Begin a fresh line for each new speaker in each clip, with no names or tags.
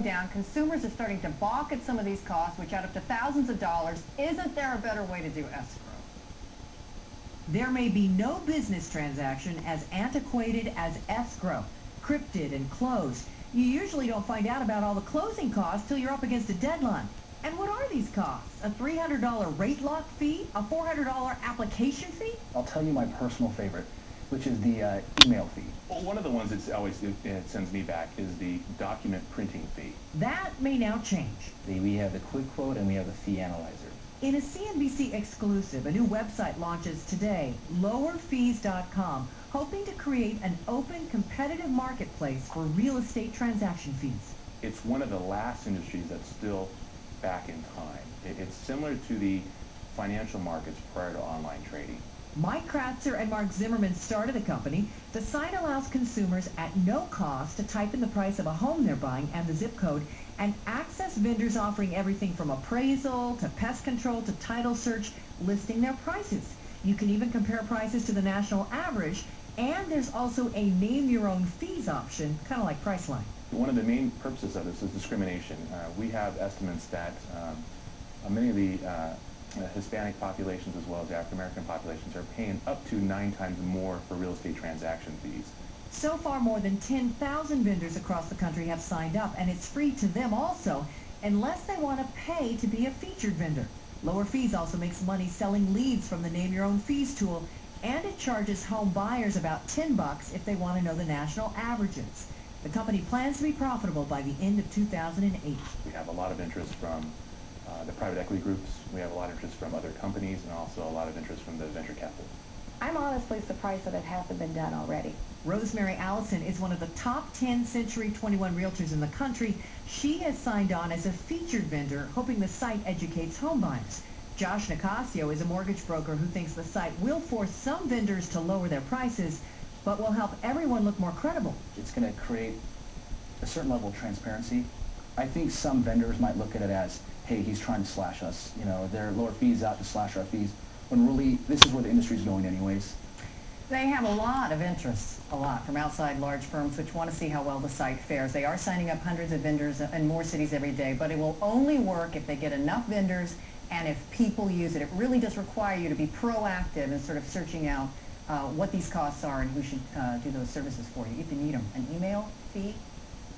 down, consumers are starting to balk at some of these costs, which add up to thousands of dollars. Isn't there a better way to do escrow?
There may be no business transaction as antiquated as escrow, cryptid and closed. You usually don't find out about all the closing costs till you're up against a deadline. And what are these costs? A $300 rate lock fee? A $400 application fee?
I'll tell you my personal favorite, which is the email fee.
Well, one of the ones that's always it sends me back is the document printing fee.
That may now change.
We have the quick quote and we have the fee analyzer.
In a CNBC exclusive, a new website launches today, lowerfees.com, hoping to create an open, competitive marketplace for real estate transaction fees.
It's one of the last industries that's still back in time. It's similar to the financial markets prior to online trading.
Mike Kratzer and Mark Zimmerman started the company. The site allows consumers at no cost to type in the price of a home they're buying and the zip code and access vendors offering everything from appraisal to pest control to title search, listing their prices. You can even compare prices to the national average, and there's also a name your own fees option, kind of like Priceline.
One of the main purposes of this is discrimination. We have estimates that many of the Hispanic populations as well as the African American populations are paying up to 9 times more for real estate transaction fees.
So far, more than 10,000 vendors across the country have signed up, and it's free to them also, unless they want to pay to be a featured vendor. Lower Fees also makes money selling leads from the Name Your Own Fees tool, and it charges home buyers about $10 if they want to know the national averages. The company plans to be profitable by the end of 2008.
We have a lot of interest from the private equity groups. We have a lot of interest from other companies and also a lot of interest from the venture capital.
I'm honestly surprised that it hasn't been done already.
Rosemary Allison is one of the top 10 Century 21 realtors in the country. She has signed on as a featured vendor, hoping the site educates home buyers. Josh Nicasio is a mortgage broker who thinks the site will force some vendors to lower their prices, but will help everyone look more credible.
It's going to create a certain level of transparency. I think some vendors might look at it as, hey, he's trying to slash us. You know, they're lower fees out to slash our fees, when really this is where the industry is going anyways.
They have a lot of interest, from outside large firms which want to see how well the site fares. They are signing up hundreds of vendors in more cities every day, but it will only work if they get enough vendors and if people use it. It really does require you to be proactive in sort of searching out what these costs are and who should do those services for you if you need them. An email fee,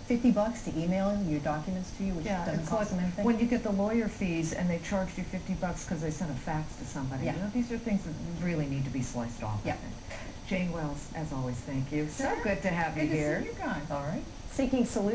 $50 to email your documents to you, which doesn't cost them anything.
When you get the lawyer fees and they charged you $50 because they sent a fax to somebody.
Yeah.
You know, these are things that really need to be sliced off.
Yeah.
I think. Jane Wells, as always, thank you. So
Sure.
good to have you
Good to
here.
see you guys.
All right.
Seeking solutions.